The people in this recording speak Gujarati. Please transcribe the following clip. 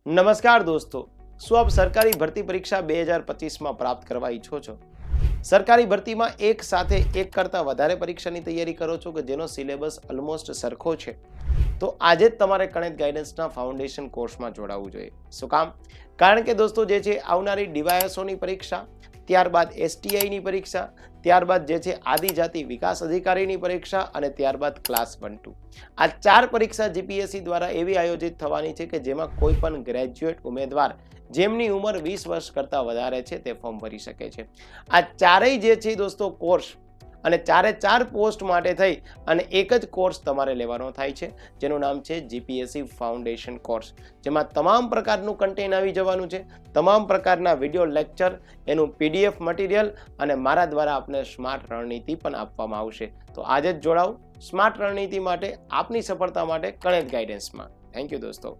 નમસ્કાર દોસ્તો, શું આપ સરકારી ભરતી પરીક્ષા 2025માં પ્રાપ્ત કરવા ઈચ્છો છો? સરકારી ભરતીમાં એક સાથે એક કરતાં વધારે પરીક્ષાની તૈયારી કરો છો કે જેનો સિલેબસ ઓલમોસ્ટ સરખો છે, તો આજે જ તમારે કણેત ગાઈડન્સના ફાઉન્ડેશન કોર્સમાં જોડાવવું જોઈએ. શું કામ? કારણ કે દોસ્તો જે છે આવનારી ડીવાયએસઓની પરીક્ષા, ત્યારબાદ એસટીઆઈની પરીક્ષા, ત્યારબાદ જે છે આદિજાતિ વિકાસ અધિકારીની પરીક્ષા અને ત્યારબાદ ક્લાસ 1-2 આ 4 પરીક્ષા જીપીએસસી દ્વારા એવી આયોજિત થવાની છે કે જેમાં કોઈ પણ ગ્રેજ્યુએટ ઉમેદવાર જેમની ઉંમર 20 વર્ષ કરતાં વધારે છે તે ફોર્મ ભરી શકે છે. આ ચારેય જે છે દોસ્તો કોર્સ અને 4 પોસ્ટ માટે થઈ અને એક જ કોર્સ તમારે લેવાનો થાય છે, જેનું નામ છે જીપીએસસી ફાઉન્ડેશન કોર્સ, જેમાં તમામ પ્રકારનું કન્ટેન્ટ આવી જવાનું છે, તમામ પ્રકારના વિડીયો લેક્ચર, એનું પીડીએફ મટીરિયલ અને મારા દ્વારા આપને સ્માર્ટ રણનીતિ પણ આપવામાં આવશે. તો આજે જ જોડાઓ સ્માર્ટ રણનીતિ માટે, આપની સફળતા માટે કણેત ગાઈડન્સમાં. થેન્ક યુ દોસ્તો.